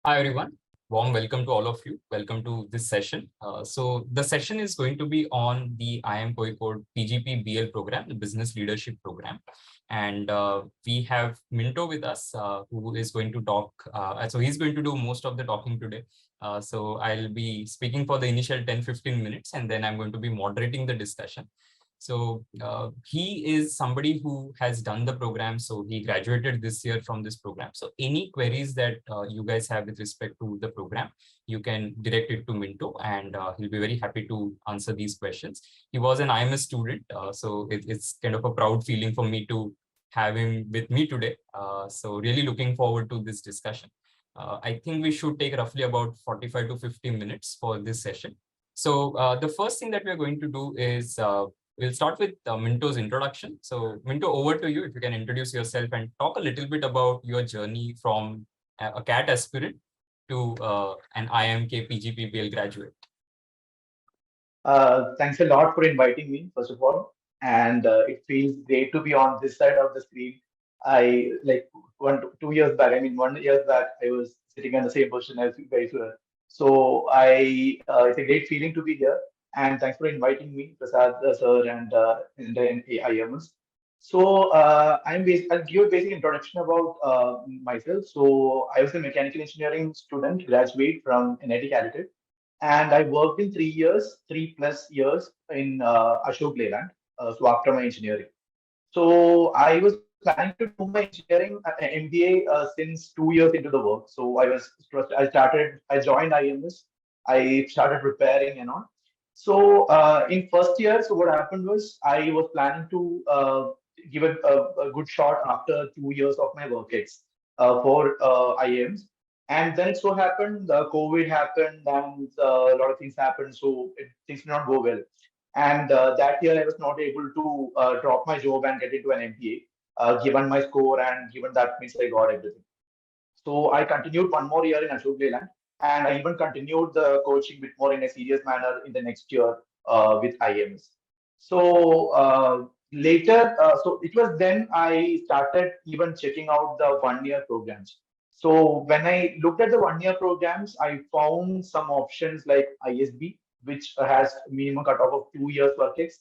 Hi everyone, warm welcome to all of you. Welcome to this session. So the session is going to be on the IIM Kozhikode PGP-BL program, the Business Leadership Program. And we have Minto with us, who is going to talk. So he's going to do most of the talking today. So I'll be speaking for the initial 10-15 minutes, and then I'm going to be moderating the discussion. So he is somebody who has done the program. So he graduated this year from this program. So any queries that you guys have with respect to the program, you can direct it to Minto, and he'll be very happy to answer these questions. He was an IIM student, so it's kind of a proud feeling for me to have him with me today. So really looking forward to this discussion. I think we should take roughly about 45 to 50 minutes for this session. So the first thing that we're going to do is we'll start with Minto's introduction. So Minto, over to you. If you can introduce yourself and talk a little bit about your journey from a CAT aspirant to an IIMK PGP-BL graduate. Thanks a lot for inviting me, first of all. And it feels great to be on this side of the screen. I like 2 years back, 1 year back, I was sitting in the same position as you guys were. So it's a great feeling to be here. And thanks for inviting me, Prasad sir and AIMs. So I'll give a basic introduction about myself. So I was a mechanical engineering student, graduate from NIT Calicut, and I worked in 3 years, 3+ years in Ashok Leyland. So after my engineering, so I was planning to do my engineering MBA since 2 years into the work. So I joined IMS. I started preparing and on. So in first year, so what happened was I was planning to give a good shot after 2 years of my work ex for IIMs. And then it so happened, COVID happened and a lot of things happened. So things did not go well. And that year, I was not able to drop my job and get into an MBA, given my score and given that means I got everything. So I continued one more year in Ashok Leyland, and I even continued the coaching bit more in a serious manner in the next year with IMs. So later, so it was then I started even checking out the 1 year programs. So when I looked at the 1 year programs, I found some options like ISB, which has minimum cutoff of 2 years work ex.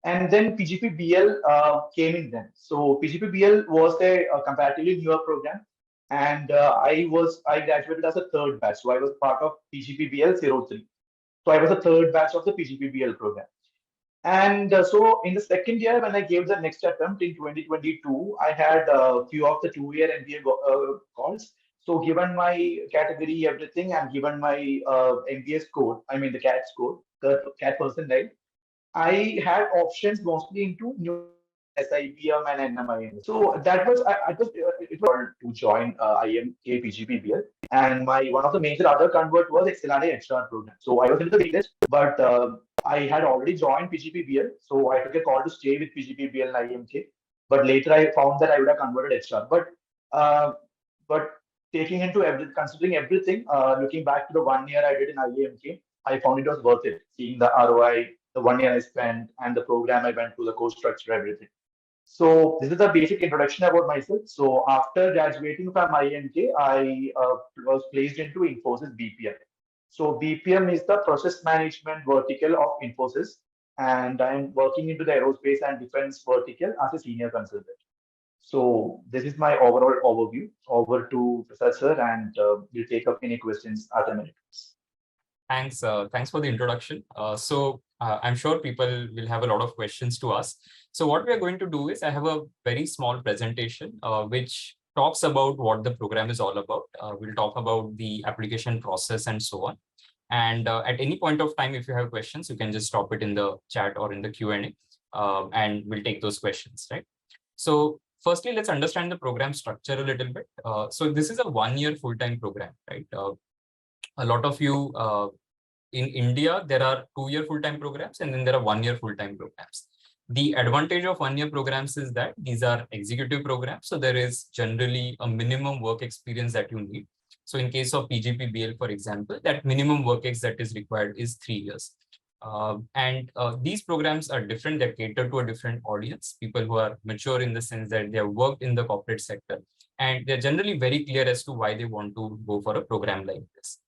And then PGP-BL came in then. So PGP-BL was a comparatively newer program, and I graduated as a third batch. So I was part of PGP-BL 03. So I was a third batch of the PGP-BL program. And so in the second year, when I gave the next attempt in 2022, I had a few of the 2 year MBA calls. So given my category, everything, and given my MBA score, I mean the CAT score, the CAT percentile, I had options mostly into new SIBM and NMIM. So that was it was to join IMK PGPBL, and my one of the major other convert was XLRA HR program. So I was into the waitlist, but I had already joined PGPBL, so I took a call to stay with PGPBL and IMK. But later I found that I would have converted HR. Uh, but taking into considering everything, looking back to the 1 year I did in IAMK, I found it was worth it. Seeing the ROI, the 1 year I spent, and the program I went through, the course structure, everything. So this is a basic introduction about myself. So after graduating from INK, I was placed into Infosys BPM. So BPM is the process management vertical of Infosys, and I'm working into the aerospace and defense vertical as a senior consultant. So this is my overall overview. Over to Professor, and we'll take up any questions as a minute. Thanks for the introduction. I'm sure people will have a lot of questions to ask. So what we are going to do is I have a very small presentation which talks about what the program is all about. We'll talk about the application process and so on. And at any point of time, if you have questions, you can just drop it in the chat or in the Q&A, and we'll take those questions, right? So firstly, let's understand the program structure a little bit. So this is a 1 year full-time program, right? A lot of you in India, there are 2 year full-time programs, and then there are 1 year full-time programs. The advantage of 1 year programs is that these are executive programs. So there is generally a minimum work experience that you need. So in case of PGP-BL, for example, that minimum work ex that is required is 3 years. These programs are different. They cater to a different audience, people who are mature in the sense that they have worked in the corporate sector. and they're generally very clear as to why they want to go for a program like this.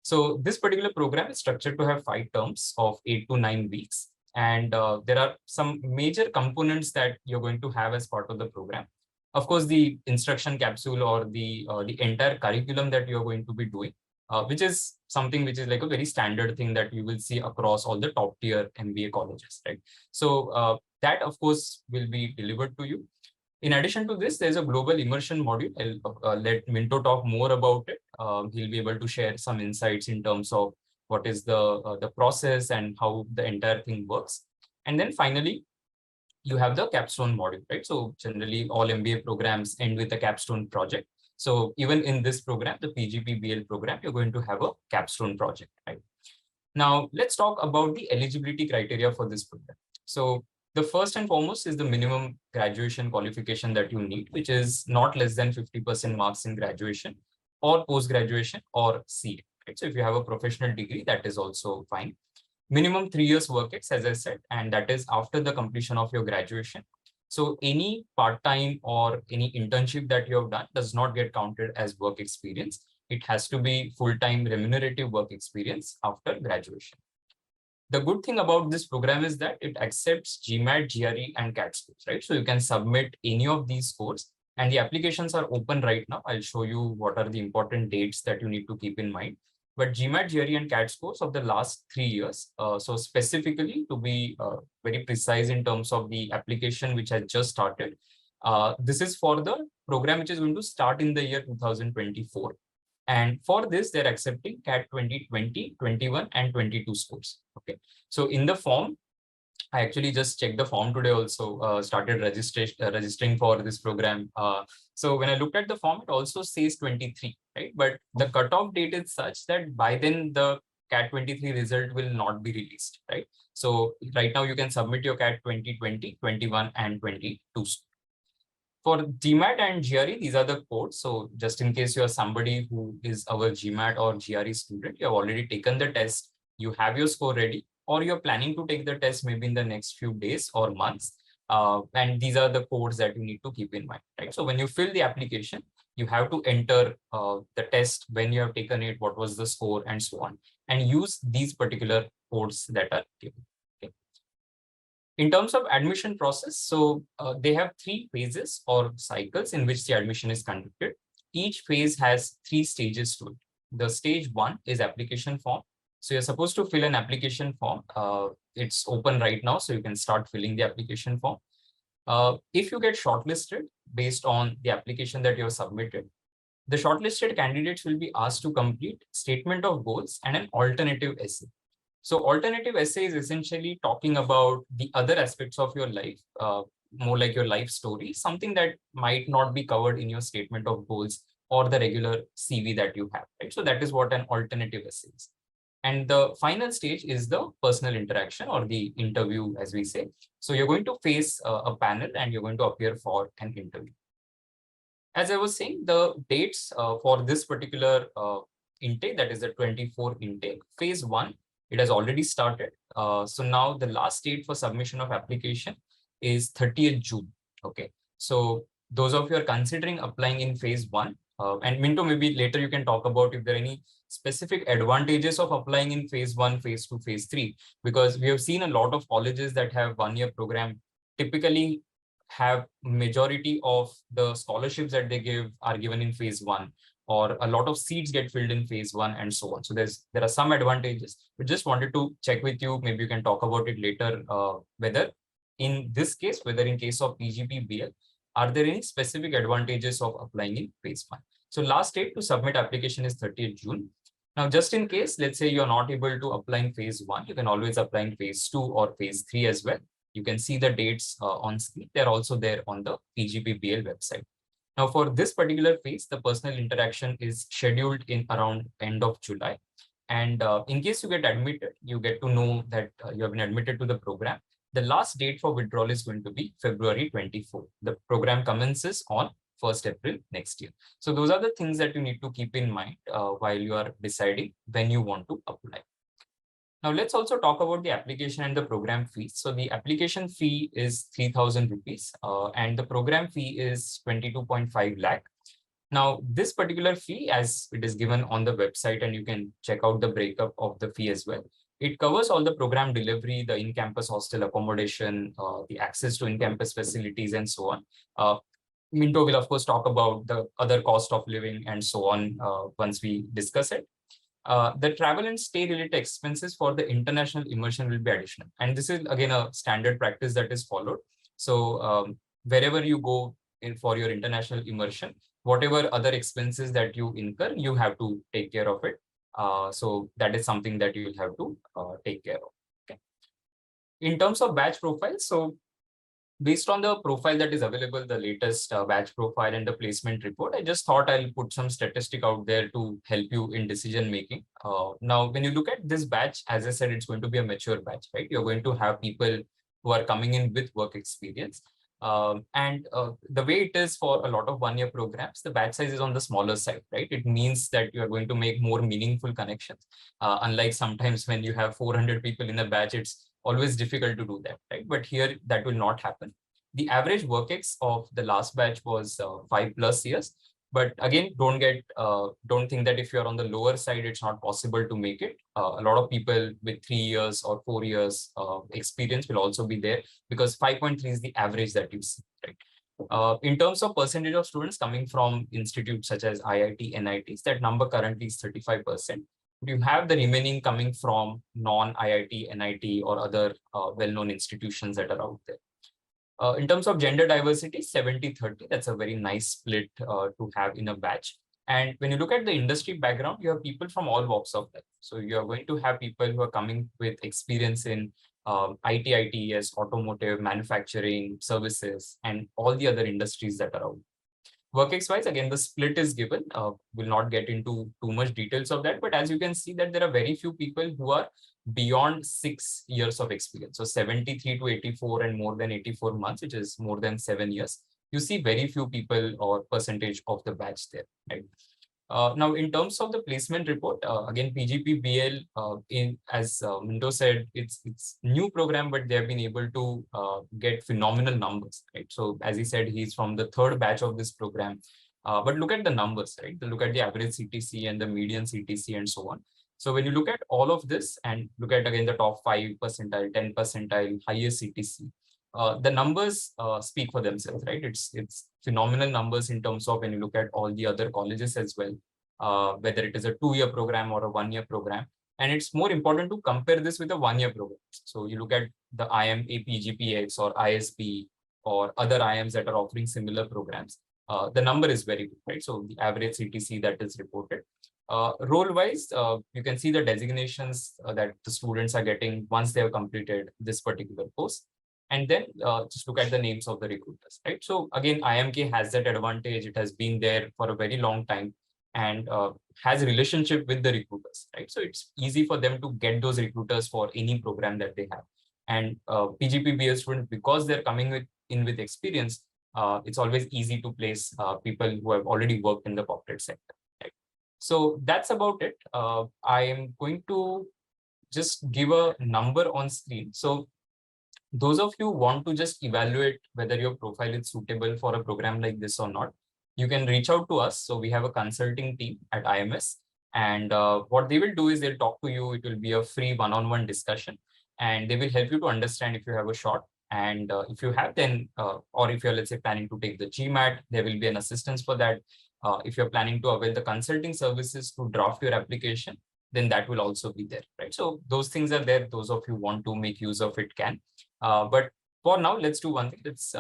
So this particular program is structured to have 5 terms of 8 to 9 weeks. And there are some major components that you're going to have as part of the program. Of course, the instruction capsule or the entire curriculum that you're going to be doing, which is something which is like a very standard thing that you will see across all the top tier MBA colleges, right? So that, of course, will be delivered to you. In addition to this, there's a global immersion module. I'll let Minto talk more about it. He'll be able to share some insights in terms of what is the process and how the entire thing works. And then finally, you have the capstone module, right? So generally all MBA programs end with a capstone project. So even in this program, the PGP-BL program, you're going to have a capstone project, right? Now, let's talk about the eligibility criteria for this program. So the first and foremost is the minimum graduation qualification that you need, which is not less than 50% marks in graduation or post-graduation or CA. Right? So if you have a professional degree, that is also fine. Minimum 3 years work ex, as I said, and that is after the completion of your graduation. So any part-time or any internship that you have done does not get counted as work experience. It has to be full-time remunerative work experience after graduation. The good thing about this program is that it accepts GMAT, GRE, and CAT scores, right? So you can submit any of these scores, and the applications are open right now. I'll show you what are the important dates that you need to keep in mind. But GMAT, GRE, and CAT scores of the last 3 years. So specifically, to be very precise in terms of the application which has just started, this is for the program which is going to start in the year 2024. And for this, they're accepting CAT 2020, 21, and 22 scores. Okay. So in the form, I actually just checked the form today also, started registering for this program. So when I looked at the form, it also says 23, right? But the cutoff date is such that by then the CAT 23 result will not be released, right? So right now you can submit your CAT 2020, 21, and 22. For GMAT and GRE, these are the codes. So just in case you are somebody who is our GMAT or GRE student, you have already taken the test, you have your score ready, or you're planning to take the test maybe in the next few days or months. And these are the codes that you need to keep in mind, right? So when you fill the application, you have to enter the test, when you have taken it, what was the score, and so on, and use these particular codes that are given. In terms of admission process, so they have 3 phases or cycles in which the admission is conducted. Each phase has 3 stages to it. The stage 1 is application form. So you're supposed to fill an application form. It's open right now, so you can start filling the application form. If you get shortlisted based on the application that you have submitted, the shortlisted candidates will be asked to complete statement of goals and an alternative essay. So alternative essay is essentially talking about the other aspects of your life, more like your life story, something that might not be covered in your statement of goals or the regular CV that you have, right? So that is what an alternative essay is. And the final stage is the personal interaction or the interview, as we say. So you're going to face a panel and you're going to appear for an interview. As I was saying, the dates for this particular intake, that is the 24 intake, phase 1, it has already started. So now the last date for submission of application is 30th June. Okay. So those of you are considering applying in phase 1, and Minto, maybe later you can talk about if there are any specific advantages of applying in phase 1, phase 2, phase 3, because we have seen a lot of colleges that have 1-year program typically have majority of the scholarships that they give are given in phase 1, or a lot of seats get filled in phase 1, and so on. So there are some advantages. We just wanted to check with you. Maybe you can talk about it later, whether in this case, whether in case of PGP-BL, are there any specific advantages of applying in phase 1? So last date to submit application is 30th June. Now, just in case, let's say you're not able to apply in phase 1, you can always apply in phase 2 or phase 3 as well. You can see the dates on screen. They're also there on the PGP-BL website. Now, for this particular phase, the personal interaction is scheduled in around end of July. And in case you get admitted, you get to know that you have been admitted to the program. The last date for withdrawal is going to be February 24. The program commences on 1st April next year. So those are the things that you need to keep in mind while you are deciding when you want to apply. Now, let's also talk about the application and the program fees. So the application fee is 3,000 rupees and the program fee is 22.5 lakh. Now, this particular fee, as it is given on the website, and you can check out the breakup of the fee as well. It covers all the program delivery, the in-campus hostel accommodation, the access to in-campus facilities, and so on. Minto will, of course, talk about the other cost of living and so on once we discuss it. The travel and stay related expenses for the international immersion will be additional. And this is, again, a standard practice that is followed. So wherever you go for your international immersion, whatever other expenses that you incur, you have to take care of it. So that is something that you will have to take care of. Okay. In terms of batch profile, so based on the profile that is available, the latest batch profile and the placement report, I just thought I'll put some statistic out there to help you in decision making. Now, when you look at this batch, as I said, it's going to be a mature batch, right? You're going to have people who are coming in with work experience. The way it is for a lot of one-year programs, the batch size is on the smaller side, right? It means that you are going to make more meaningful connections. Unlike sometimes when you have 400 people in a batch, it's always difficult to do that, right? But here that will not happen. The average work-ex of the last batch was 5+ years. But again, don't think that if you're on the lower side, it's not possible to make it. A lot of people with 3 years or 4 years experience will also be there, because 5.3 is the average that you see, right? In terms of percentage of students coming from institutes such as IIT, NITs, that number currently is 35%. You have the remaining coming from non-IIT, NIT, or other well-known institutions that are out there. In terms of gender diversity, 70-30, that's a very nice split to have in a batch. And when you look at the industry background, you have people from all walks of life. So you are going to have people who are coming with experience in IT, ITES, automotive, manufacturing, services, and all the other industries that are out. Work-ex wise, again, the split is given. We'll not get into too much details of that, but as you can see that there are very few people who are beyond 6 years of experience. So 73 to 84 and more than 84 months, which is more than 7 years. You see very few people or percentage of the batch there, right? Now, in terms of the placement report, again, PGP-BL, as Minto said, it's new program, but they have been able to get phenomenal numbers, right? So as he said, he's from the third batch of this program. But look at the numbers, right? Look at the average CTC and the median CTC and so on. So when you look at all of this and look at, again, the top 5 percentile, 10 percentile, highest CTC, the numbers speak for themselves, right? It's phenomenal numbers in terms of when you look at all the other colleges as well, whether it is a 2-year program or a 1-year program. And it's more important to compare this with a 1-year program. So you look at the IIM PGPX or ISP or other IIMs that are offering similar programs. The number is very good, right? So the average CTC that is reported. Role-wise, you can see the designations that the students are getting once they have completed this particular course. And then just look at the names of the recruiters, right? So again, IMK has that advantage. It has been there for a very long time and has a relationship with the recruiters, right? So it's easy for them to get those recruiters for any program that they have. And PGP-BL students, because they're coming in with experience, it's always easy to place people who have already worked in the corporate sector, right? So that's about it. I am going to just give a number on screen. So those of you who want to just evaluate whether your profile is suitable for a program like this or not, you can reach out to us. So we have a consulting team at IMS, and what they will do is they'll talk to you. It will be a free one-on-one discussion, and they will help you to understand if you have a shot. And if you have, then, or if you're, let's say, planning to take the GMAT, there will be an assistance for that. If you're planning to avail the consulting services to draft your application, then that will also be there, right? So those things are there. Those of you who want to make use of it can. But for now, let's do one thing. Let's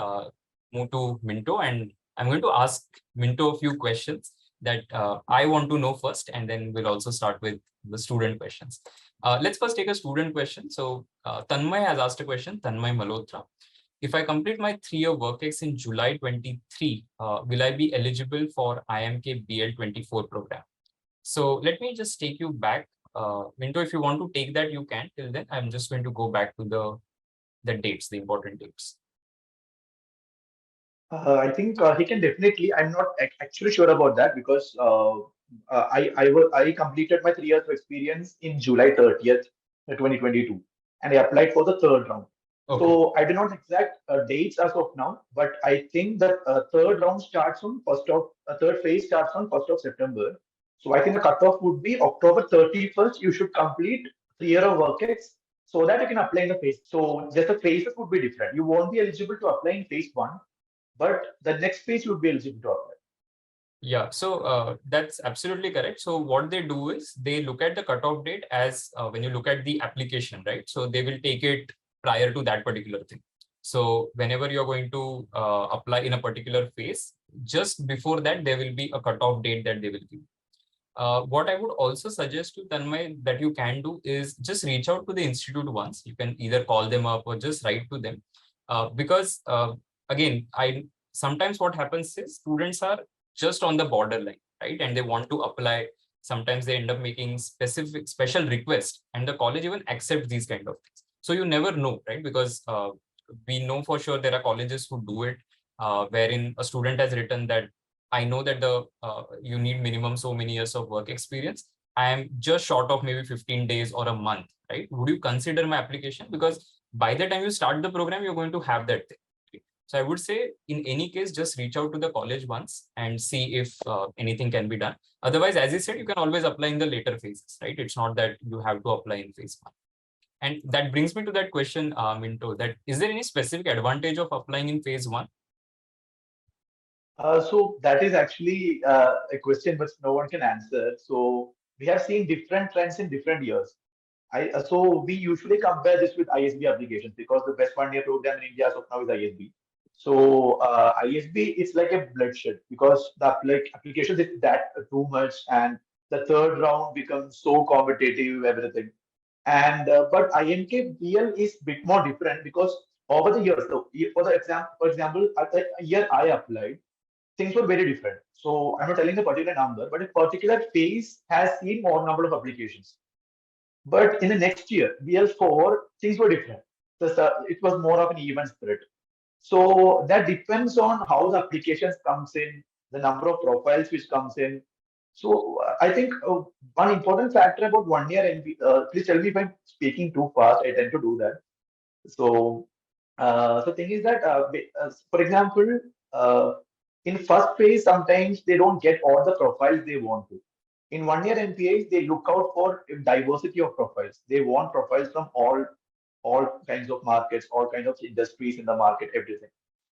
move to Minto, and I'm going to ask Minto a few questions that I want to know first, and then we'll also start with the student questions. Let's first take a student question. So Tanmay has asked a question, Tanmay Malhotra. If I complete my 3-year work-ex in July 23, will I be eligible for IMK BL 24 program? So let me just take you back. Minto, if you want to take that, you can. Till then, I'm just going to go back to the dates, the important dates. I think he can definitely. I'm not actually sure about that because I completed my 3 years of experience in July 30th, 2022, and I applied for the third round. Okay. So I do not exact dates as of now, but I think the third round starts on first of third phase starts on 1st of September. So I think the cutoff would be October 31st. You should complete 3 year of work ex so that you can apply in the phase. So just the phases would be different. You won't be eligible to apply in phase one, but the next phase you would be eligible to apply. Yeah, so that's absolutely correct. So what they do is they look at the cutoff date as when you look at the application, right? So they will take it prior to that particular thing. So whenever you're going to apply in a particular phase, just before that, there will be a cutoff date that they will give. What I would also suggest to Tanmay that you can do is just reach out to the institute once. You can either call them up or just write to them. Because again, I sometimes what happens is students are just on the borderline, right? And they want to apply. Sometimes they end up making special requests, and the college even accepts these kind of things. So you never know, right? Because we know for sure there are colleges who do it, wherein a student has written that I know that you need minimum so many years of work experience. I am just short of maybe 15 days or a month, right? Would you consider my application? Because by the time you start the program, you're going to have that thing. So I would say in any case, just reach out to the college once and see if anything can be done. Otherwise, as I said, you can always apply in the later phases, right? It's not that you have to apply in phase one. And that brings me to that question, Minto, that is there any specific advantage of applying in phase one? So that is actually a question which no one can answer. So we have seen different trends in different years. So we usually compare this with ISB applications because the best 1 year program in India as of now is ISB. So ISB is like a bloodshed because the like applications is that too much, and the third round becomes so competitive, everything. And but IMK-BL is bit more different because over the years, so for example, at the year I applied, things were very different. So I'm not telling the particular number, but a particular phase has seen more number of applications. But in the next year, BL4, things were different. It was more of an even spread. So that depends on how the applications comes in, the number of profiles which comes in. So I think one important factor about 1 year, and please tell me if I'm speaking too fast. I tend to do that. So, so thing is that, for example, uh, in first phase, sometimes they don't get all the profiles they want to. In 1 year MPAs, they look out for a diversity of profiles. They want profiles from all kinds of markets, all kinds of industries in the market, everything.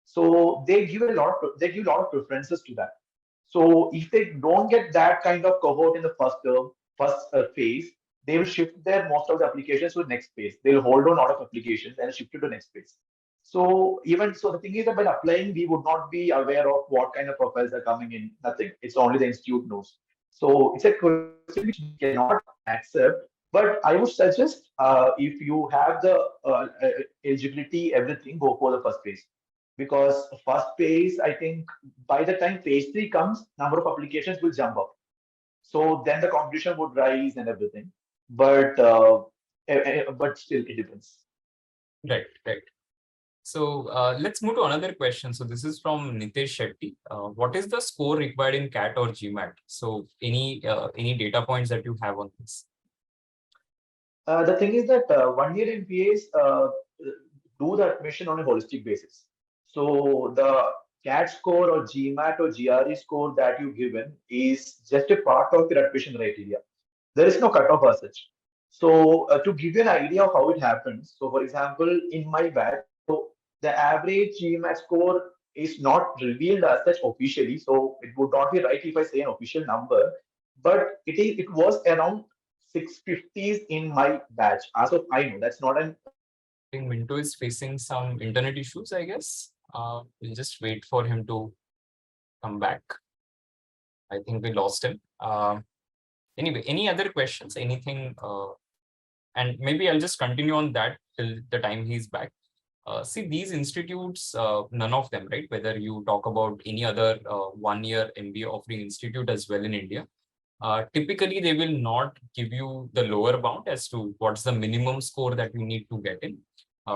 So they give a lot of preferences to that. So if they don't get that kind of cohort in the first term, first phase, they will shift their most of the applications to the next phase. They'll hold on a lot of applications and shift it to the next phase. So even so, the thing is that by applying, we would not be aware of what kind of profiles are coming in. Nothing. It's only the institute knows. So it's a question which we cannot accept. But I would suggest if you have the eligibility, everything, go for the first phase. Because first phase, I think by the time phase three comes, number of applications will jump up. So then the competition would rise and everything. But still, it depends. Right, right. So let's move to another question. So this is from Nitesh Shetty. What is the score required in CAT or GMAT? So any data points that you have on this? The thing is that 1 year MPAs do the admission on a holistic basis. So the CAT score or GMAT or GRE score that you given is just a part of your admission criteria. There is no cutoff as such. So to give you an idea of how it happens, so for example, in my batch, so the average GMAT score is not revealed as such officially. So it would not be right if I say an official number, but it was around 650s in my batch. As of I know, that's not an. I think Minto is facing some internet issues, I guess. We'll just wait for him to come back. I think we lost him. Anyway, any other questions? Anything? And maybe I'll just continue on that till the time he's back. See, these institutes, none of them, right? Whether you talk about any other 1 year MBA offering institute as well in India, typically they will not give you the lower bound as to what's the minimum score that you need to get in.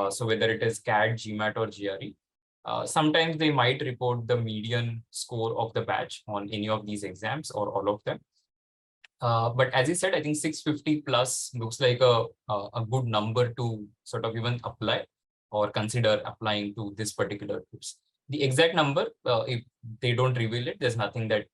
So whether it is CAT, GMAT or GRE, sometimes they might report the median score of the batch on any of these exams or all of them. But as I said, I think 650 plus looks like a good number to sort of even apply. or consider applying to this particular course. The exact number, if they don't reveal it, there's nothing that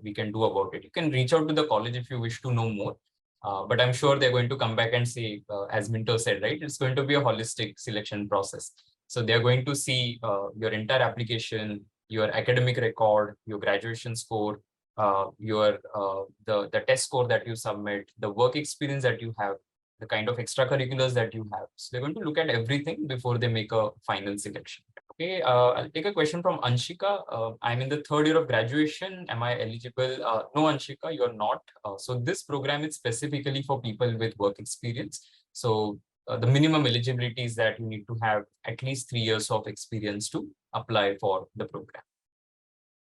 we can do about it. You can reach out to the college if you wish to know more. But I'm sure they're going to come back and say, as Minto said, right, it's going to be a holistic selection process. So they're going to see your entire application, your academic record, your graduation score, the test score that you submit, the work experience that you have, the kind of extracurriculars that you have. So they're going to look at everything before they make a final selection. Okay, I'll take a question from Anshika. I'm in the third year of graduation. Am I eligible? No, Anshika, you're not. So this program is specifically for people with work experience. So the minimum eligibility is that you need to have at least 3 years of experience to apply for the program.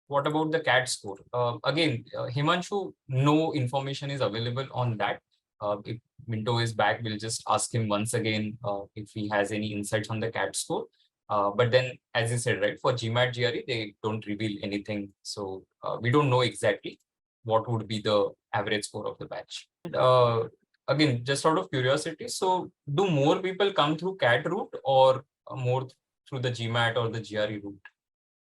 What about the CAT score? Again, Himanshu, no information is available on that. If Minto is back, we'll just ask him once again if he has any insights on the CAT score. But then, as you said, right, for GMAT GRE, they don't reveal anything. So we don't know exactly what would be the average score of the batch. And, again, just out of curiosity, so do more people come through CAT route or more through the GMAT or the GRE route?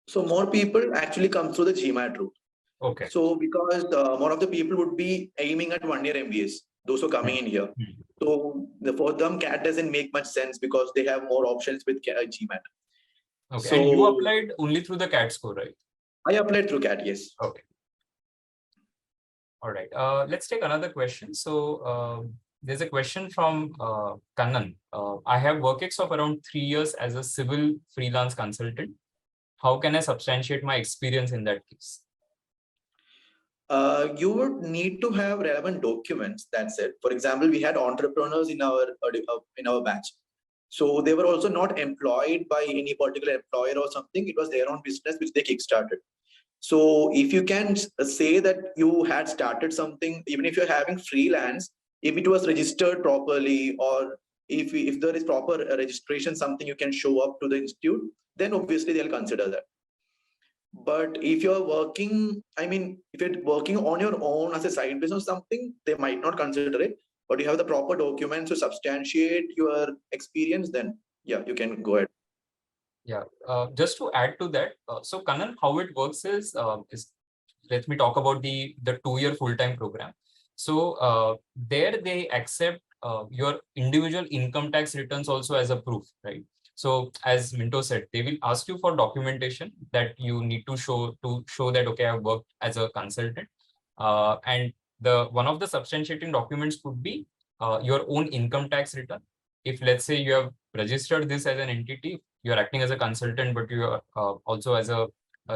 So more people actually come through the GMAT route. Okay. So because more of the people would be aiming at 1 year MBAs, those who are coming in here. So for them, CAT doesn't make much sense because they have more options with GMAT. Okay, so, and you applied only through the CAT score, right? I applied through CAT, yes. Okay. All right. Let's take another question. So there's a question from Kannan. I have work ex of around 3 years as a civil freelance consultant. How can I substantiate my experience in that case? You would need to have relevant documents. That's it. For example, we had entrepreneurs in our batch. So they were also not employed by any particular employer or something. It was their own business which they kickstarted. So if you can say that you had started something, even if you're having freelance, if it was registered properly, or if there is proper registration, something you can show up to the institute, then obviously they'll consider that. But if you're working, if you're working on your own as a side business or something, they might not consider it. But you have the proper documents to substantiate your experience, then yeah, you can go ahead. Yeah, just to add to that, so Kannan, how it works is let me talk about the 2-year full-time program. So there they accept your individual income tax returns also as a proof, right? So as Minto said, they will ask you for documentation that you need to show that, okay, I've worked as a consultant. And one of the substantiating documents could be your own income tax return. If let's say you have registered this as an entity, you're acting as a consultant, but you are also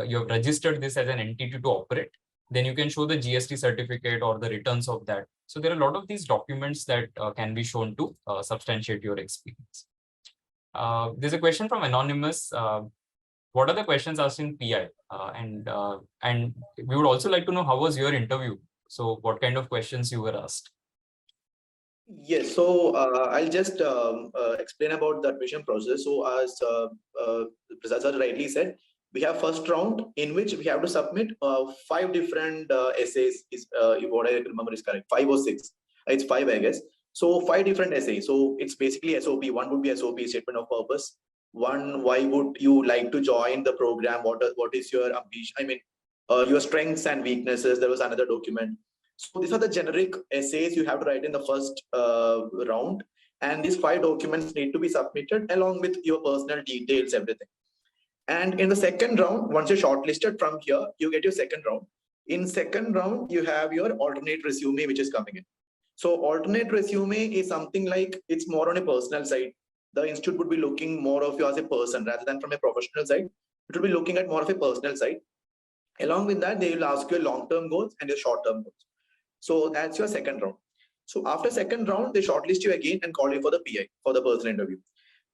you have registered this as an entity to operate, then you can show the GST certificate or the returns of that. So there are a lot of these documents that can be shown to substantiate your experience. There's a question from Anonymous. What are the questions asked in PI? And we would also like to know how was your interview? So what kind of questions you were asked? Yes, so I'll just explain about the admission process. So as Prasad sir rightly said, we have first round in which we have to submit 5 different essays. Is what I remember is correct, 5 or 6. It's 5, I guess. So 5 different essays. So it's basically SOP. One would be SOP, statement of purpose. One, why would you like to join the program? What is your ambition? Your strengths and weaknesses. There was another document. So these are the generic essays you have to write in the first round. And these 5 documents need to be submitted along with your personal details, everything. And in the second round, once you're shortlisted from here, you get your second round. In second round, you have your alternate resume, which is coming in. So alternate resume is something like, it's more on a personal side. The institute would be looking more of you as a person rather than from a professional side. It will be looking at more of a personal side. Along with that, they will ask you long-term goals and your short-term goals. So that's your second round. So after second round, they shortlist you again and call you for the PI, for the personal interview.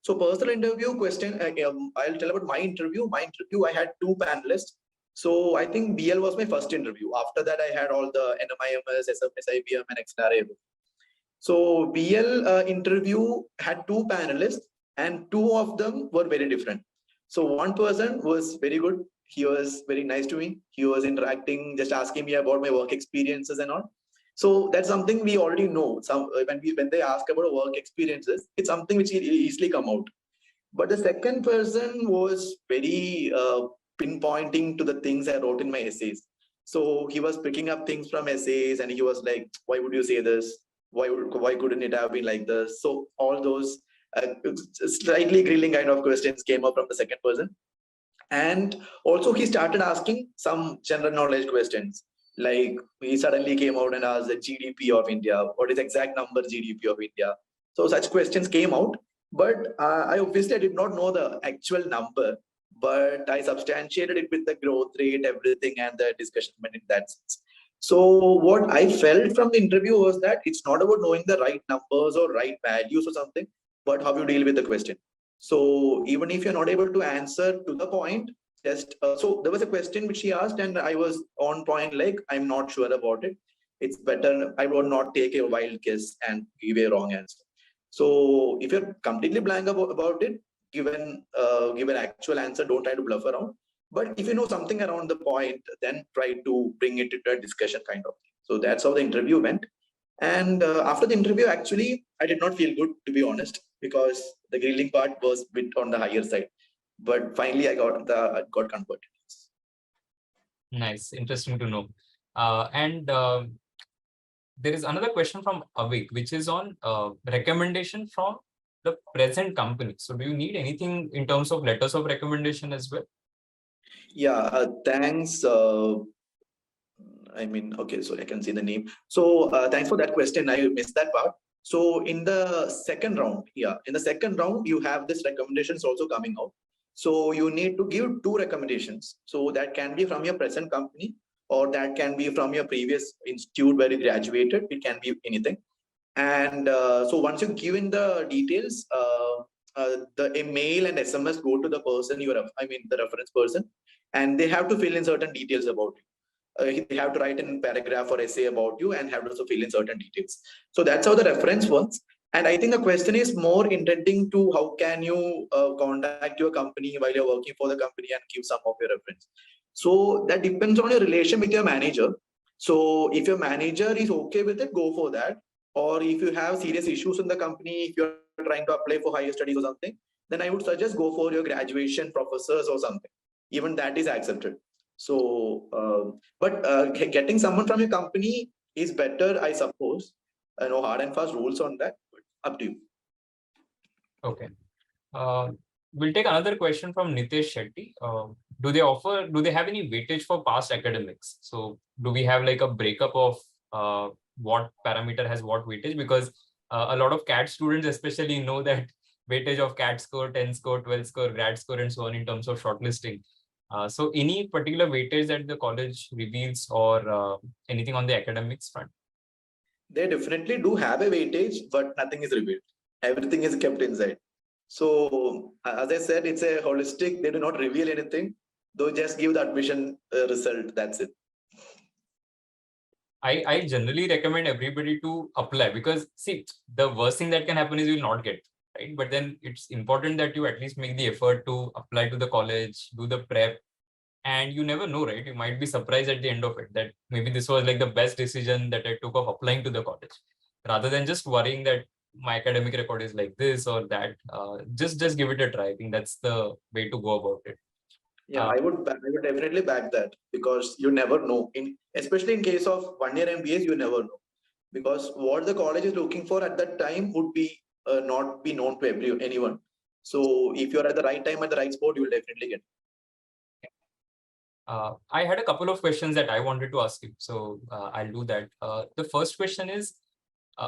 So personal interview question, I'll tell about my interview. My interview, I had 2 panelists. So I think BL was my first interview. After that, I had all the NMIMS, SIBM, and XLRA. So BL interview had 2 panelists, and 2 of them were very different. So one person was very good. He was very nice to me. He was interacting, just asking me about my work experiences and all. So that's something we already know. When they ask about work experiences, it's something which will easily come out. But the second person was very pinpointing to the things I wrote in my essays. So he was picking up things from essays and he was like, why would you say this? Why couldn't it have been like this? So all those slightly grilling kind of questions came up from the second person. And also he started asking some general knowledge questions. Like he suddenly came out and asked the GDP of India. What is exact number GDP of India? So such questions came out, but I obviously did not know the actual number, but I substantiated it with the growth rate, everything, and the discussion went in that sense. So what I felt from the interview was that it's not about knowing the right numbers or right values or something, but how you deal with the question. So even if you're not able to answer to the point, just so there was a question which he asked, and I was on point, like I'm not sure about it. It's better I would not take a wild guess and give a wrong answer. So if you're completely blank about it, give an actual answer. Don't try to bluff around. But if you know something around the point, then try to bring it into a discussion kind of thing. So that's how the interview went. And after the interview, actually, I did not feel good, to be honest, because the grilling part was a bit on the higher side. But finally, I got converted. Nice, interesting to know. And there is another question from Avik, which is on recommendation from the present company. So do you need anything in terms of letters of recommendation as well? Yeah, thanks. I mean, okay, so I can see the name. So thanks for that question. I missed that part. So in the second round, in the second round, you have this recommendations also coming out. So you need to give 2 recommendations. So that can be from your present company, or that can be from your previous institute where you graduated. It can be anything. And so once you give in the details, the email and SMS go to the person the reference person, and they have to fill in certain details about you. They have to write in paragraph or essay about you and have to also fill in certain details. So that's how the reference works. And I think the question is more intending to how can you contact your company while you're working for the company and give some of your reference. So that depends on your relation with your manager. So if your manager is okay with it, go for that. Or if you have serious issues in the company, if you're trying to apply for higher studies or something, then I would suggest go for your graduation professors or something. Even that is accepted. So, but getting someone from your company is better, I suppose. I know hard and fast rules on that, but up to you. Okay. We'll take another question from Nitesh Shetty. Do they have any weightage for past academics? So do we have like a breakup of what parameter has what weightage? Because a lot of CAT students especially know that weightage of CAT score, 10 score, 12 score, grad score, and so on in terms of shortlisting. So any particular weightage that the college reveals or anything on the academics front? They definitely do have a weightage, but nothing is revealed. Everything is kept inside. So as I said, it's a holistic. They do not reveal anything. They just give the admission result. That's it. I generally recommend everybody to apply, because see, the worst thing that can happen is you will not get, right? But then it's important that you at least make the effort to apply to the college, do the prep, and you never know, right? You might be surprised at the end of it that maybe this was like the best decision that I took of applying to the college, rather than just worrying that my academic record is like this or that. Just give it a try. I think that's the way to go about it. Yeah, I would definitely back that, because you never know. Especially in case of 1-year MBAs, you never know, because what the college is looking for at that time would be not be known to anyone. So if you're at the right time at the right spot, you will definitely get. I had a couple of questions that I wanted to ask you, so I'll do that. The first question is,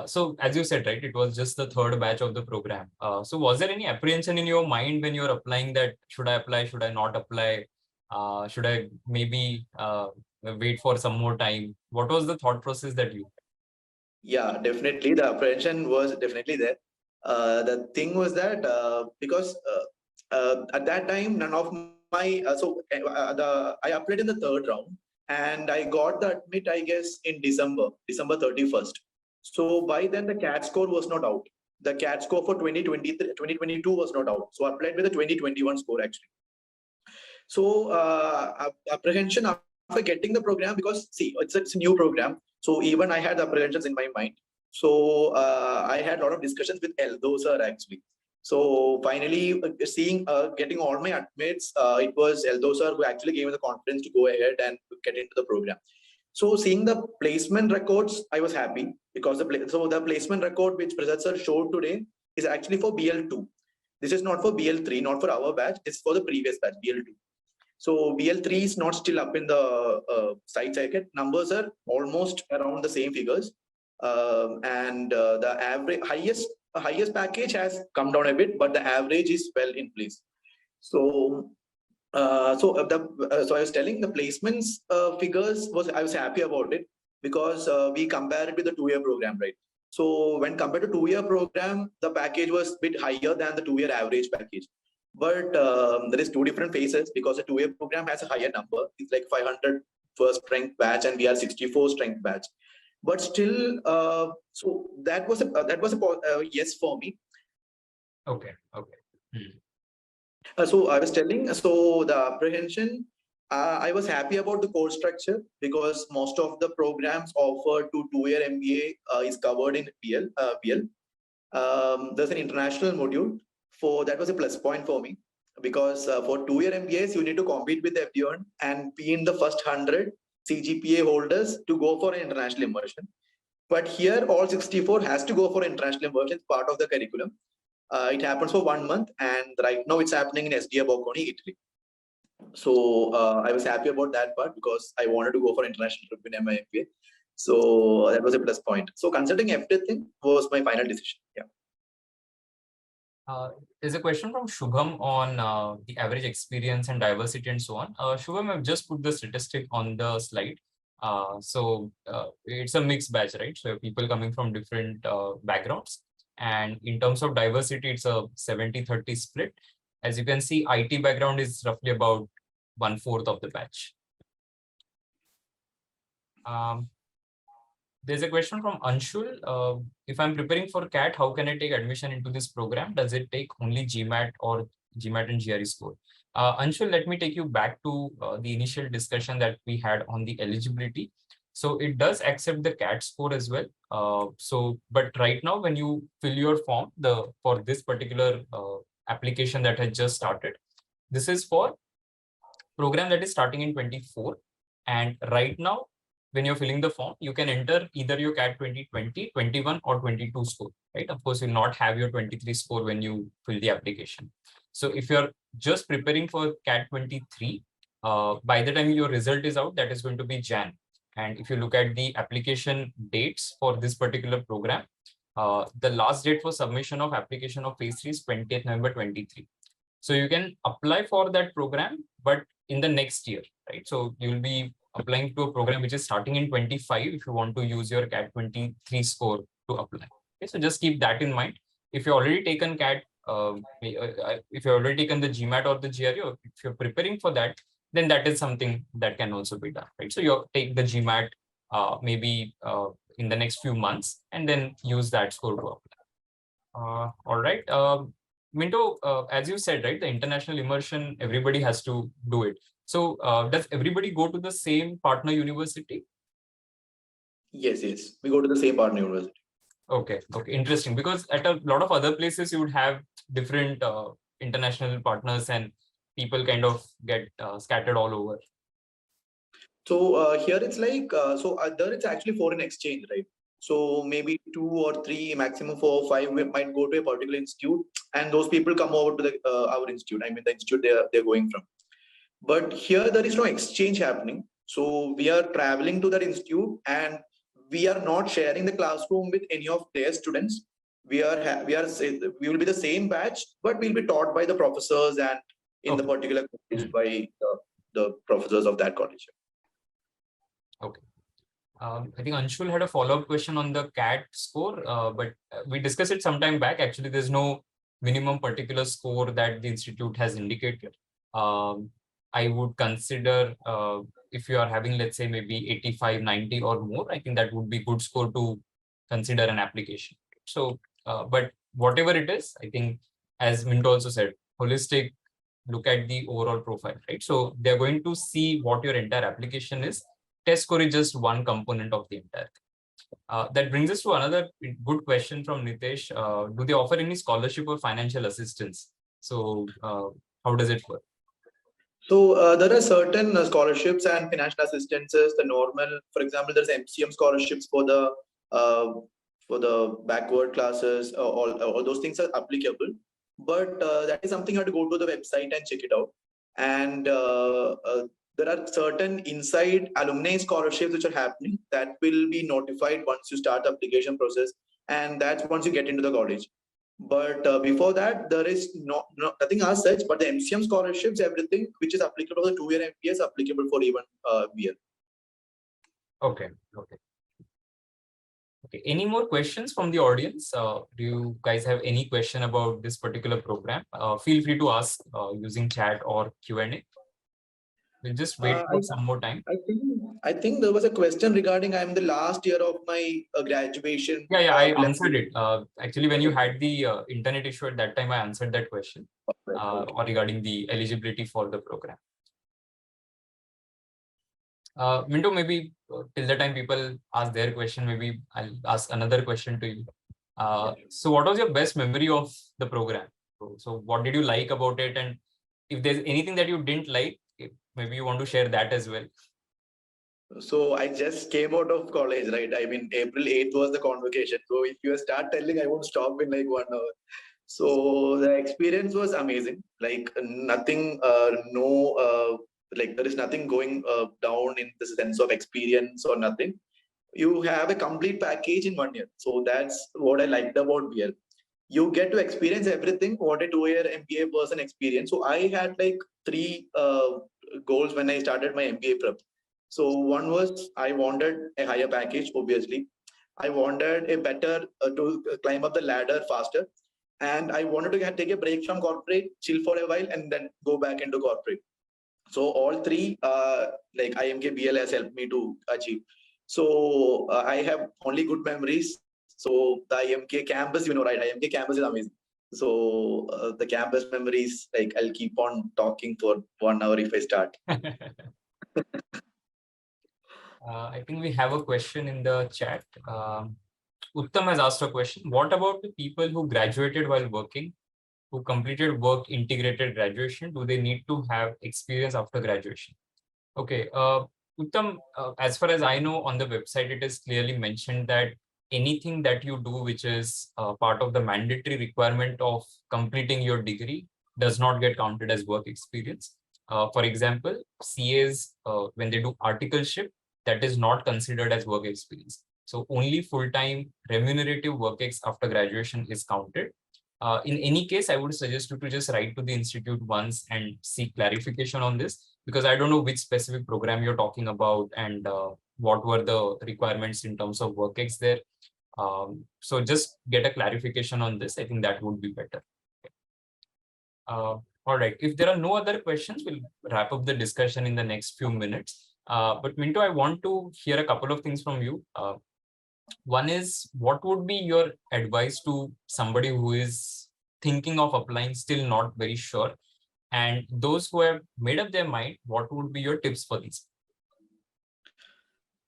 so as you said, right, it was just the third batch of the program. So was there any apprehension in your mind when you're applying that should I apply, should I not apply? Should I maybe wait for some more time? What was the thought process that you? Yeah, definitely. The apprehension was definitely there. The thing was that because at that time, none of my I applied in the third round and I got the admit, I guess, in December 31st. So by then the CAT score was not out. The CAT score for 2022 was not out. So I applied with the 2021 score actually. So apprehension after getting the program, because see, it's a new program. So even I had apprehensions in my mind. So I had a lot of discussions with Eldo sir actually. So finally, getting all my admits, it was Eldo sir who actually gave me the confidence to go ahead and get into the program. So seeing the placement records, I was happy because the placement record which Prasad sir showed today is actually for BL2. This is not for BL3, not for our batch. It's for the previous batch, BL2. So BL3 is not still up in the site circuit. Numbers are almost around the same figures, and the average highest package has come down a bit, but the average is well in place. So so I was telling the placements figures I was happy about it because we compared it with the 2-year program, right? So when compared to 2-year program, the package was a bit higher than the 2-year average package. But there is 2 different phases because the 2-year program has a higher number. It's like 500 first strength batch, and we are 64 strength batch. But still, so that was a yes for me. Okay. So I was telling, so the apprehension, I was happy about the course structure because most of the programs offered to 2-year MBA is covered in BL. There's an international module that was a plus point for me because for 2-year MBAs, you need to compete with everyone and be in the first 100 CGPA holders to go for an international immersion. But here, all 64 has to go for international immersion, it's part of the curriculum. It happens for 1 month, and right now it's happening in SDA Bocconi, Italy. So I was happy about that part because I wanted to go for international trip in my MBA. So that was a plus point. So considering everything was my final decision. Yeah. There's a question from Shubham on the average experience and diversity and so on. Shubham, I've just put the statistic on the slide. So it's a mixed batch, right? So people coming from different backgrounds. And in terms of diversity, it's a 70-30 split. As you can see, IT background is roughly about 1/4 of the batch. There's a question from Anshul. If I'm preparing for CAT, how can I take admission into this program? Does it take only GMAT or GMAT and GRE score? Anshul, let me take you back to the initial discussion that we had on the eligibility. So it does accept the CAT score as well. But right now, when you fill your form, for this particular application that has just started, this is for program that is starting in 24. And right now, when you're filling the form, you can enter either your CAT 2020, 21 or 22 score, right? Of course, you'll not have your 23 score when you fill the application. So if you're just preparing for CAT 23, by the time your result is out, that is going to be Jan. And if you look at the application dates for this particular program, the last date for submission of application of phase 3 is 20th November 23. So you can apply for that program, but in the next year, right? So you'll be applying to a program which is starting in 25 if you want to use your CAT 23 score to apply. Okay, so just keep that in mind. If you already taken CAT, if you already taken the GMAT or the GRE, or if you're preparing for that, then that is something that can also be done, right? So you take the GMAT maybe in the next few months and then use that score to apply. All right. Minto, as you said, right, the international immersion, everybody has to do it. So does everybody go to the same partner university? Yes, we go to the same partner university. Okay, interesting. Because at a lot of other places, you would have different international partners and people kind of get scattered all over. So here it's like, there it's actually foreign exchange, right? So maybe 2 or 3, maximum 4 or 5 might go to a particular institute, and those people come over to our institute. I mean, the institute they're going from. But here there is no exchange happening. So we are traveling to that institute, and we are not sharing the classroom with any of their students. We will be the same batch, but we'll be taught by the professors and in the particular college by the professors of that college. Okay. I think Anshul had a follow-up question on the CAT score, but we discussed it some time back. Actually, there's no minimum particular score that the institute has indicated. I would consider if you are having, let's say, maybe 85, 90 or more, I think that would be good score to consider an application. So, but whatever it is, I think, as Minto also said, holistic look at the overall profile, right? So they're going to see what your entire application is. Test score is just one component of the entire thing. That brings us to another good question from Nitesh. Do they offer any scholarship or financial assistance? So how does it work? So there are certain scholarships and financial assistances. The normal, for example, there's MCM scholarships for the backward classes. All those things are applicable, but that is something you have to go to the website and check it out. And there are certain inside alumni scholarships which are happening that will be notified once you start the application process, and that's once you get into the college. But before that, there is nothing as such. But the MCM scholarships, everything which is applicable for the 2-year MBA is applicable for even BL. Okay. Okay. Okay. Any more questions from the audience? Do you guys have any question about this particular program? Feel free to ask using chat or Q&A. We'll just wait for some more time. I think there was a question regarding I'm the last year of my graduation. Yeah, I answered it. Actually, when you had the internet issue at that time, I answered that question or regarding the eligibility for the program. Minto, maybe till the time people ask their question, maybe I'll ask another question to you. So what was your best memory of the program? So what did you like about it? And if there's anything that you didn't like, maybe you want to share that as well. So I just came out of college, right? I mean, April 8th was the convocation. So if you start telling, I won't stop in like 1 hour. So the experience was amazing. Like nothing, like there is nothing going down in the sense of experience or nothing. You have a complete package in 1 year. So that's what I liked about BL. You get to experience everything what a 2-year MBA person experience. So I had like 3 goals when I started my MBA prep. So one was I wanted a higher package, obviously. I wanted a better to climb up the ladder faster. And I wanted to take a break from corporate, chill for a while, and then go back into corporate. So all 3, like IIM BL has helped me to achieve. So I have only good memories. So the IMK campus, right? IMK campus is amazing. So the campus memories, like I'll keep on talking for 1 hour if I start. I think we have a question in the chat. Uttam has asked a question. What about the people who graduated while working, who completed work integrated graduation? Do they need to have experience after graduation? Okay. Uttam, as far as I know, on the website, it is clearly mentioned that anything that you do, which is part of the mandatory requirement of completing your degree, does not get counted as work experience. For example, CAs, when they do articleship, that is not considered as work experience. So only full-time remunerative work ex after graduation is counted. In any case, I would suggest you to just write to the institute once and seek clarification on this, because I don't know which specific program you're talking about and what were the requirements in terms of work ex there. So just get a clarification on this. I think that would be better. All right. If there are no other questions, we'll wrap up the discussion in the next few minutes. But Minto, I want to hear a couple of things from you. One is, what would be your advice to somebody who is thinking of applying, still not very sure? And those who have made up their mind, what would be your tips for these?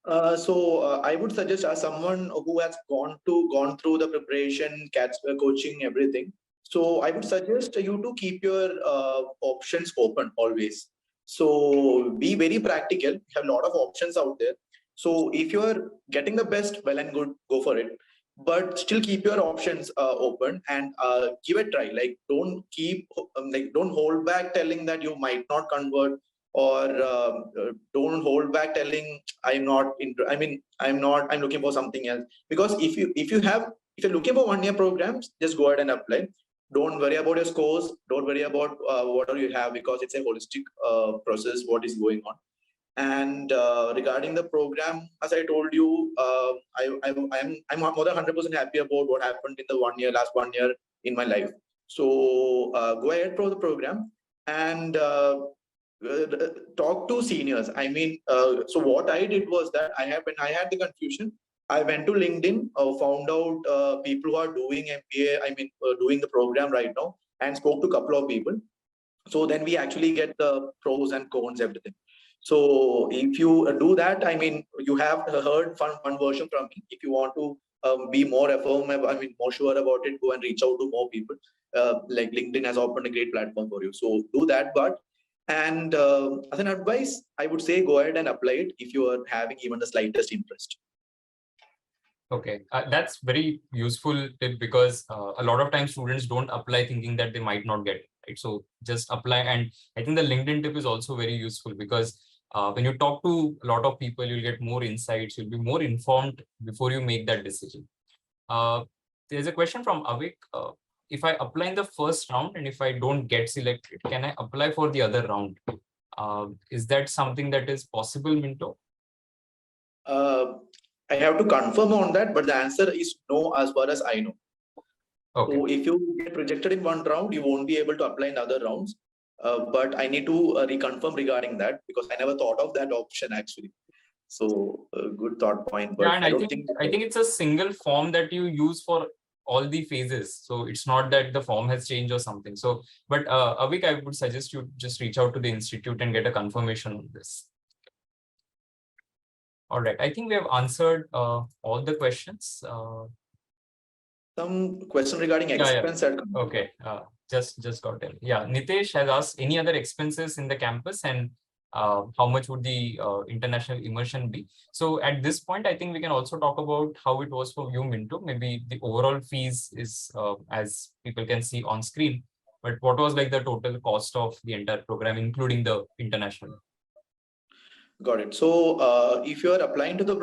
I would suggest as someone who has gone through the preparation, coaching, everything. So I would suggest you to keep your options open always. So be very practical. You have a lot of options out there. So if you are getting the best, well and good, go for it. But still keep your options open and give it a try. Like don't hold back telling that you might not convert, or don't hold back telling I'm looking for something else. Because if you're looking for 1-year programs, just go ahead and apply. Don't worry about your scores. Don't worry about whatever you have, because it's a holistic process what is going on. And regarding the program, as I told you, I'm more than 100% happy about what happened in the last 1 year in my life. So go ahead for the program and talk to seniors. I mean, so what I did was that when I had the confusion, I went to LinkedIn, found out people who are doing MBA, doing the program right now, and spoke to a couple of people. So then we actually get the pros and cons, everything. So if you do that, you have heard one version from me. If you want to be more affirmative, more sure about it, go and reach out to more people. Like LinkedIn has opened a great platform for you. So do that part. And as an advice, I would say go ahead and apply it if you are having even the slightest interest. Okay, that's very useful tip, because a lot of times students don't apply thinking that they might not get it, right? So just apply. And I think the LinkedIn tip is also very useful, because when you talk to a lot of people, you'll get more insights, you'll be more informed before you make that decision. There's a question from Avik. If I apply in the first round and if I don't get selected, can I apply for the other round? Is that something that is possible, Minto? I have to confirm on that, but the answer is no, as far as I know. Okay. So if you get rejected in one round, you won't be able to apply in other rounds. But I need to reconfirm regarding that, because I never thought of that option actually. So good thought point. But Yeah, and I don't think it's a single form that you use for all the phases. So it's not that the form has changed or something. So, but Avik, I would suggest you just reach out to the institute and get a confirmation on this. All right, I think we have answered all the questions. Some question regarding expense. Yeah. Okay, just got it. Yeah, Nitesh has asked any other expenses in the campus, and how much would the international immersion be? So at this point, I think we can also talk about how it was for you, Minto. Maybe the overall fees is as people can see on screen, but what was like the total cost of the entire program, including the international? Got it. So if you are applying to the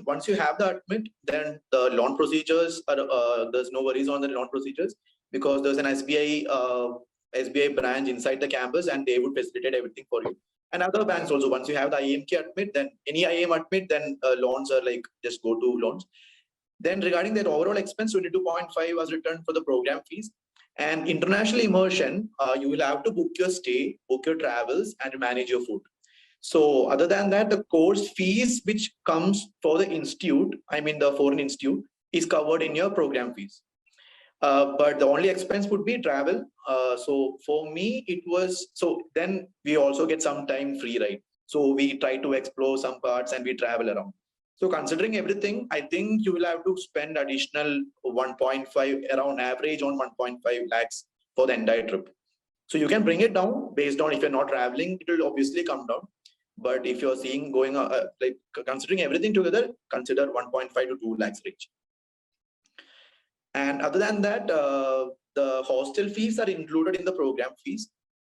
once you have the admit, then the loan procedures are there's no worries on the loan procedures, because there's an SBI branch inside the campus, and they would facilitate everything for you. And other banks also, once you have the IIMK admit, then any IIM admit, then loans are like just go to loans. Then regarding that overall expense, 22.5 was returned for the program fees. And international immersion, you will have to book your stay, book your travels, and manage your food. So other than that, the course fees which comes for the institute, the foreign institute, is covered in your program fees. But the only expense would be travel. So for me, it was, so then we also get some time free, right? So we try to explore some parts and we travel around. So considering everything, I think you will have to spend additional 1.5, around average on 1.5 lakhs for the entire trip. So you can bring it down based on, if you're not traveling, it will obviously come down. But if you're seeing going like considering everything together, consider 1.5 to 2 lakhs range. And other than that, the hostel fees are included in the program fees,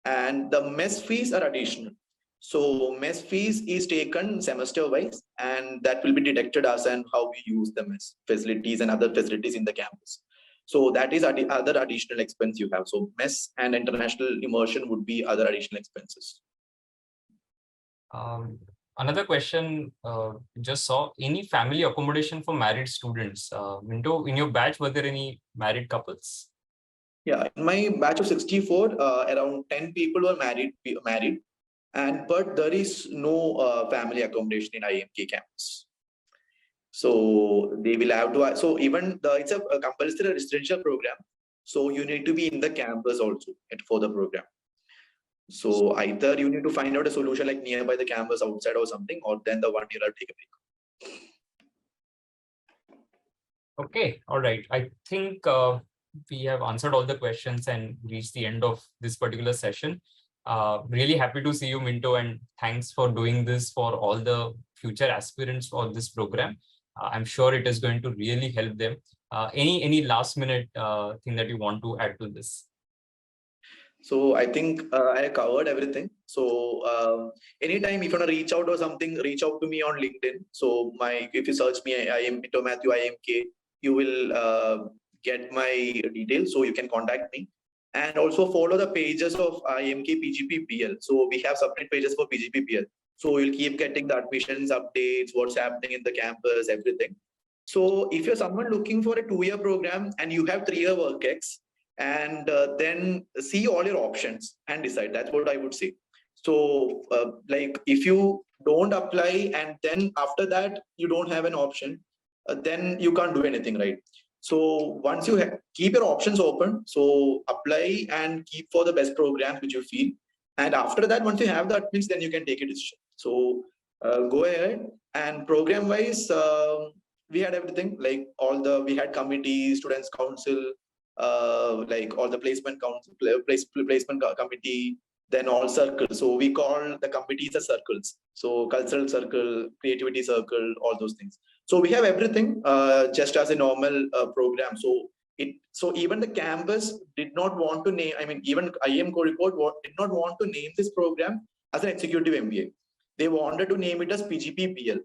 and the mess fees are additional. So mess fees is taken semester wise, and that will be deducted as and how we use the mess facilities and other facilities in the campus. So that is other additional expense you have. So mess and international immersion would be other additional expenses. Another question, just saw any family accommodation for married students? Minto, in your batch, were there any married couples? Yeah, in my batch of 64, around 10 people were married, but there is no family accommodation in IIMK campus. So they will have to. So even it's a compulsory residential program. So you need to be in the campus also for the program. So either you need to find out a solution like nearby the campus, outside or something, or then the 1 year I'll take a break. Okay, all right. I think we have answered all the questions and reached the end of this particular session. Really happy to see you, Minto, and thanks for doing this for all the future aspirants for this program. I'm sure it is going to really help them. Any last minute thing that you want to add to this? So I think I covered everything. So anytime if you want to reach out or something, reach out to me on LinkedIn. So if you search me, I am Minto Matthew IIMK, you will get my details. So you can contact me. And also follow the pages of IIMK PGP-BL. So we have separate pages for PGP-BL. So you'll keep getting the admissions updates, what's happening in the campus, everything. So if you're someone looking for a 2-year program and you have 3-year work ex, and then see all your options and decide. That's what I would say. So like if you don't apply and then after that you don't have an option, then you can't do anything, right? So once you keep your options open, so apply and keep for the best programs which you feel. And after that, once you have that, means then you can take a decision. So go ahead. And program wise, we had everything, like we had committees, students council, like all the placement council, placement committee, then all circles. So we call the committees as circles. So cultural circle, creativity circle, all those things. So we have everything just as a normal program. So even the campus did not want to name, I mean, even IIM Kozhikode did not want to name this program as an executive MBA. They wanted to name it as PGP-BL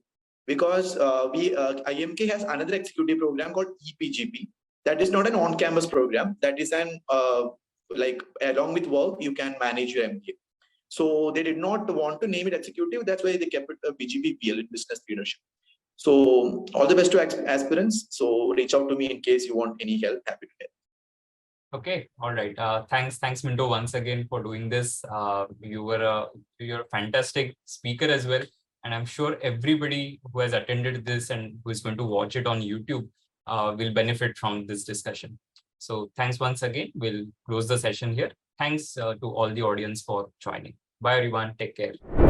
because IMK has another executive program called ePGP. That is not an on-campus program. That is an like along with work, you can manage your MBA. So they did not want to name it executive. That's why they kept it PGP-BL in business leadership. So all the best to aspirants. So reach out to me in case you want any help. Happy to help. Okay, all right. Thanks, Minto, once again for doing this. You're a fantastic speaker as well, and I'm sure everybody who has attended this and who is going to watch it on YouTube will benefit from this discussion. So thanks once again. We'll close the session here. Thanks to all the audience for joining. Bye, everyone. Take care.